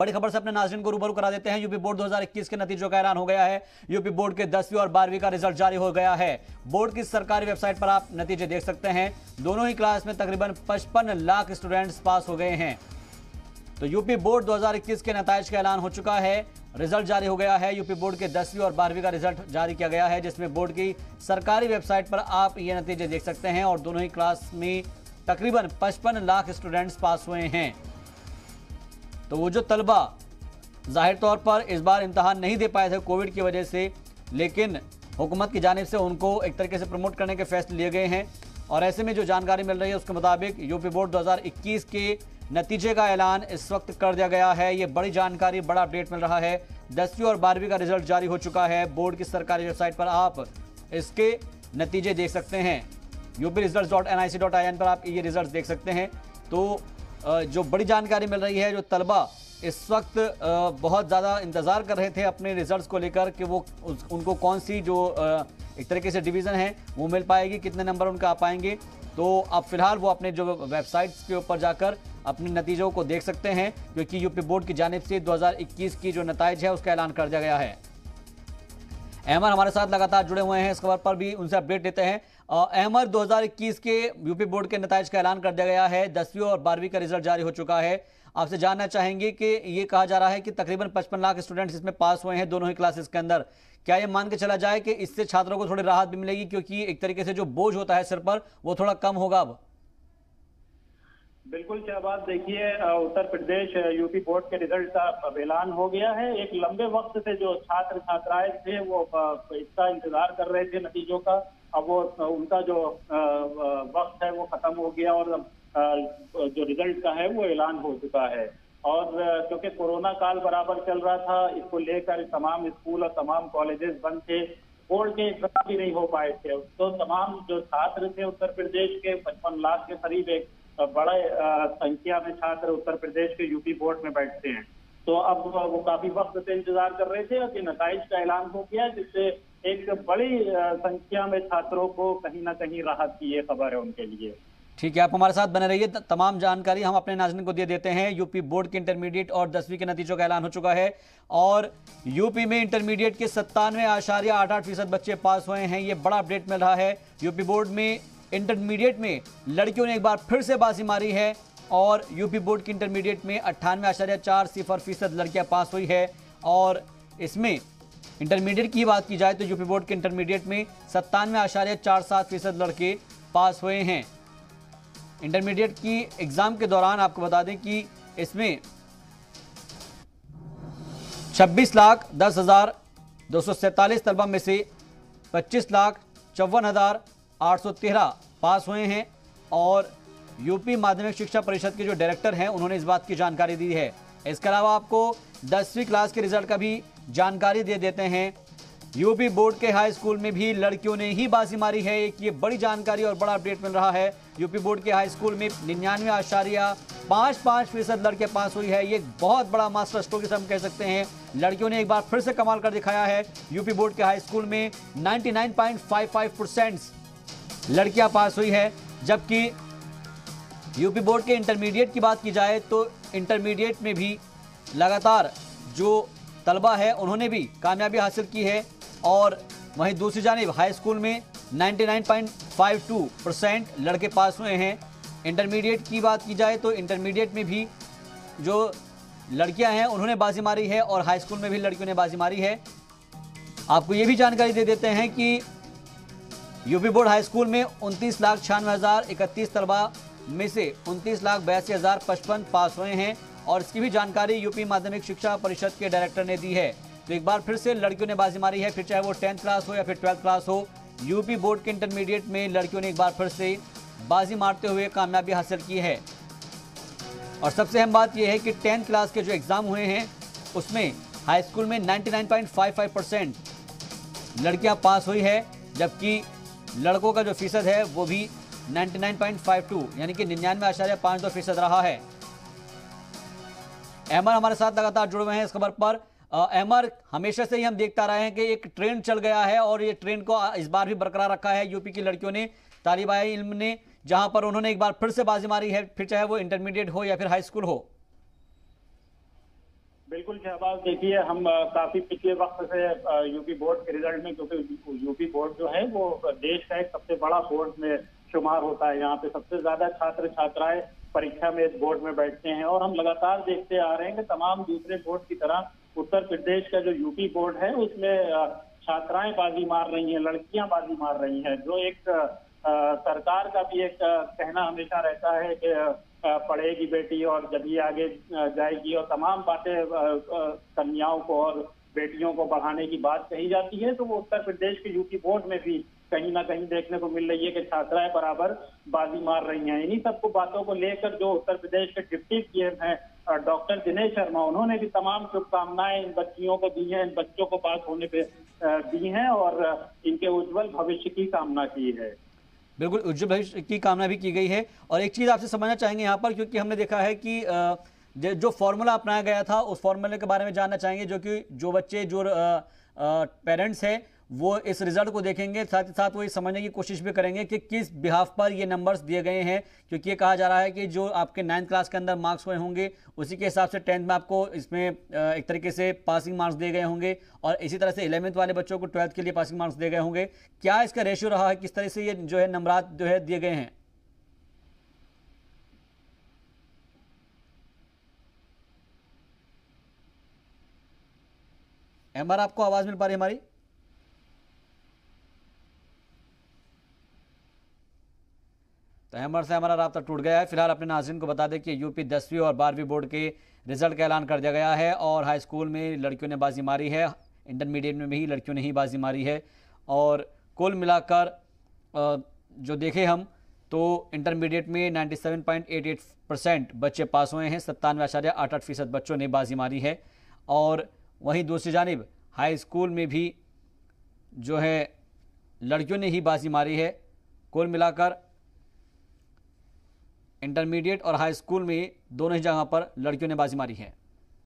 बड़ी खबर से अपने नाज़रीन को रूबरू करा देते हैं। यूपी बोर्ड 2021 के नतीजों का ऐलान हो गया है। यूपी बोर्ड के 10वीं और 12वीं का रिजल्ट जारी हो गया है। बोर्ड की सरकारी वेबसाइट पर आप नतीजे देख सकते हैं। दोनों ही क्लास में तकरीबन 55 लाख स्टूडेंट्स पास हो गए हैं। तो यूपी बोर्ड 2021 के नतीजे का ऐलान हो चुका है, रिजल्ट जारी हो गया है। यूपी बोर्ड के 10वीं और 12वीं का रिजल्ट जारी किया गया है, जिसमें बोर्ड की सरकारी वेबसाइट पर आप ये नतीजे देख सकते हैं। और दोनों ही क्लास में तकरीबन 55 लाख स्टूडेंट्स पास हुए हैं। तो वो जो तलबा जाहिर तौर पर इस बार इम्तहान नहीं दे पाए थे कोविड की वजह से, लेकिन हुकूमत की जानिब से उनको एक तरीके से प्रमोट करने के फैसले लिए गए हैं। और ऐसे में जो जानकारी मिल रही है उसके मुताबिक यूपी बोर्ड 2021 के नतीजे का ऐलान इस वक्त कर दिया गया है। ये बड़ी जानकारी, बड़ा अपडेट मिल रहा है। 10वीं और 12वीं का रिजल्ट जारी हो चुका है। बोर्ड की सरकारी वेबसाइट पर आप इसके नतीजे देख सकते हैं। UPResults.nic.in पर आप ये रिजल्ट देख सकते हैं। तो जो बड़ी जानकारी मिल रही है, जो तलबा इस वक्त बहुत ज़्यादा इंतज़ार कर रहे थे अपने रिजल्ट्स को लेकर कि वो उनको कौन सी जो एक तरीके से डिवीज़न है वो मिल पाएगी, कितने नंबर उनका आ पाएंगे। तो अब फिलहाल वो अपने जो वेबसाइट्स के ऊपर जाकर अपने नतीजों को देख सकते हैं, क्योंकि यूपी बोर्ड की जानिब से 2021 की जो नतीजे है उसका ऐलान कर दिया गया है। अहमद हमारे साथ लगातार जुड़े हुए हैं, इस खबर पर भी उनसे अपडेट देते हैं। अहमद, 2021 के यूपी बोर्ड के नतीजे का ऐलान कर दिया गया है। 10वीं और 12वीं का रिजल्ट जारी हो चुका है। आपसे जानना चाहेंगे कि ये कहा जा रहा है कि तकरीबन 55 लाख स्टूडेंट्स इसमें पास हुए हैं दोनों ही क्लासेस के अंदर। क्या ये मान के चला जाए कि इससे छात्रों को थोड़ी राहत भी मिलेगी, क्योंकि एक तरीके से जो बोझ होता है सिर पर वो थोड़ा कम होगा अब? बिल्कुल शहबाज, देखिए उत्तर प्रदेश यूपी बोर्ड के रिजल्ट का ऐलान हो गया है। एक लंबे वक्त से जो छात्र छात्राएं थे वो इसका इंतजार कर रहे थे नतीजों का। अब वो उनका जो वक्त है वो खत्म हो गया और जो रिजल्ट का है वो ऐलान हो चुका है। और क्योंकि कोरोना काल बराबर चल रहा था, इसको लेकर तमाम स्कूल और तमाम कॉलेजेस बंद थे, बोर्ड के एग्जाम भी नहीं हो पाए थे। तो तमाम जो छात्र थे उत्तर प्रदेश के 55 लाख के करीब एक बड़े संख्या में छात्र उत्तर प्रदेश के यूपी बोर्ड में बैठते हैं। तो अब वो काफी वक्त से इंतजार कर रहे थे और ये नतीजे का ऐलान हो गया, जिससे एक बड़ी संख्या में छात्रों को कहीं ना कहीं राहत की ये खबर है उनके लिए। ठीक है, आप हमारे साथ बने रहिए। तमाम जानकारी हम अपने नाज़रीन को दे देते हैं। यूपी बोर्ड के इंटरमीडिएट और 10वीं के नतीजों का ऐलान हो चुका है और यूपी में इंटरमीडिएट के 97.88% बच्चे पास हुए हैं। ये बड़ा अपडेट मिल रहा है। यूपी बोर्ड में इंटरमीडिएट में लड़कियों ने एक बार फिर से बाजी मारी है और यूपी बोर्ड की इंटरमीडिएट में 98.40% लड़कियां पास हुई है। और इसमें इंटरमीडिएट की बात की जाए तो यूपी बोर्ड के इंटरमीडिएट में 97.47% लड़के पास हुए हैं। इंटरमीडिएट की एग्जाम के दौरान आपको बता दें कि इसमें 26,10,247 तलबा में से 25,54,813 पास हुए हैं। और यूपी माध्यमिक शिक्षा परिषद के जो डायरेक्टर हैं उन्होंने इस बात की जानकारी दी है। इसके अलावा आपको 10वीं क्लास के रिजल्ट का भी जानकारी दे देते हैं। यूपी बोर्ड के हाई स्कूल में भी लड़कियों ने ही बाजी मारी है। एक ये बड़ी जानकारी और बड़ा अपडेट मिल रहा है। यूपी बोर्ड के हाई स्कूल में 99.55% लड़के पास हुई है। ये बहुत बड़ा मास्टर स्ट्रोक हम कह सकते हैं। लड़कियों ने एक बार फिर से कमाल कर दिखाया है। यूपी बोर्ड के हाई स्कूल में 99.55% लड़कियां पास हुई है। जबकि यूपी बोर्ड के इंटरमीडिएट की बात की जाए तो इंटरमीडिएट में भी लगातार जो तलबा है उन्होंने भी कामयाबी हासिल की है। और वहीं दूसरी जानिब हाई स्कूल में 99.52% लड़के पास हुए हैं। इंटरमीडिएट की बात की जाए तो इंटरमीडिएट में भी जो लड़कियां हैं उन्होंने बाजी मारी है और हाई स्कूल में भी लड़कियों ने बाजी मारी है। आपको ये भी जानकारी दे देते हैं कि यूपी बोर्ड हाई स्कूल में 29,96,031 तलबा में से 29,82,055 पास हुए हैं। और इसकी भी जानकारी यूपी माध्यमिक शिक्षा परिषद के डायरेक्टर ने दी है। तो एक बार फिर से लड़कियों ने बाजी मारी है, फिर चाहे वो 10th क्लास हो या फिर 12th क्लास हो। यूपी बोर्ड के इंटरमीडिएट में लड़कियों ने एक बार फिर से बाजी मारते हुए कामयाबी हासिल की है। और सबसे अहम बात यह है कि 10th क्लास के जो एग्जाम हुए हैं उसमें हाई स्कूल में 99.55% लड़कियां पास हुई है, जबकि लड़कों का जो फीसद है वो भी 99.52 यानी कि 99.52% रहा है। अहमद हमारे साथ लगातार जुड़े हुए हैं इस खबर पर। अहमद, हमेशा से ही हम देखता रहे हैं कि एक ट्रेंड चल गया है और ये ट्रेंड को इस बार भी बरकरार रखा है यूपी की लड़कियों ने, तालिबाए इल्म ने, जहां पर उन्होंने एक बार फिर से बाजी मारी है, फिर चाहे वो इंटरमीडिएट हो या फिर हाई स्कूल हो। बिल्कुल शहबाज, देखिए हम काफी पिछले वक्त से यूपी बोर्ड के रिजल्ट में, क्योंकि यूपी बोर्ड जो है वो देश का एक सबसे बड़ा बोर्ड में शुमार होता है। यहाँ पे सबसे ज्यादा छात्र छात्राएं परीक्षा में इस बोर्ड में बैठते हैं और हम लगातार देखते आ रहे हैं कि तमाम दूसरे बोर्ड की तरह उत्तर प्रदेश का जो यूपी बोर्ड है उसमें छात्राएं बाजी मार रही हैं, लड़कियां बाजी मार रही हैं। जो एक सरकार का भी एक कहना हमेशा रहता है कि पढ़ेगी बेटी और जब ही आगे जाएगी, और तमाम बातें कन्याओं को और बेटियों को बढ़ाने की बात कही जाती है, तो वो उत्तर प्रदेश के यूपी बोर्ड में भी कहीं ना कहीं देखने को मिल रही है कि छात्राएं बराबर बाजी मार रही हैं। इन्हीं सबको बातों को लेकर जो उत्तर प्रदेश के डिप्टी सीएम हैं डॉक्टर दिनेश शर्मा, उन्होंने भी तमाम शुभकामनाएं इन बच्चियों को दी हैं, इन बच्चों को पास होने पे दी हैं और इनके उज्जवल भविष्य की कामना की है। बिल्कुल, उज्जवल भविष्य की कामना भी की गई है। और एक चीज़ आपसे समझना चाहेंगे यहाँ पर, क्योंकि हमने देखा है कि जो फॉर्मूला अपनाया गया था उस फॉर्मूले के बारे में जानना चाहेंगे, जो कि जो बच्चे जो पेरेंट्स हैं वो इस रिजल्ट को देखेंगे, साथ ही साथ वो ये समझने की कोशिश भी करेंगे कि किस बिहाफ पर ये नंबर्स दिए गए हैं। क्योंकि ये कहा जा रहा है कि जो आपके 9th क्लास के अंदर मार्क्स हुए होंगे उसी के हिसाब से 10th में आपको इसमें एक तरीके से पासिंग मार्क्स दिए गए होंगे, और इसी तरह से 11th वाले बच्चों को 12th के लिए पासिंग मार्क्स दिए गए होंगे। क्या इसका रेशियो रहा है, किस तरह से ये जो है नंबरात जो है दिए गए हैं? एमआर, आपको आवाज मिल पा रही है हमारी? तो एमआर से हमारा राब्ता टूट गया है। फिलहाल अपने नाज़रीन को बता दें कि यूपी 10वीं और 12वीं बोर्ड के रिजल्ट का ऐलान कर दिया गया है, और हाई स्कूल में लड़कियों ने बाजी मारी है, इंटरमीडिएट में भी लड़कियों ने ही बाजी मारी है। और कुल मिलाकर जो देखें हम तो इंटरमीडिएट में 97.88% बच्चे पास हुए हैं, 97.88% बच्चों ने बाजी मारी है। और वहीं दूसरी जानिब हाई स्कूल में भी जो है लड़कियों ने ही बाजी मारी है। कुल मिलाकर इंटरमीडिएट और हाई स्कूल में दोनों ही जगह पर लड़कियों ने बाजी मारी है।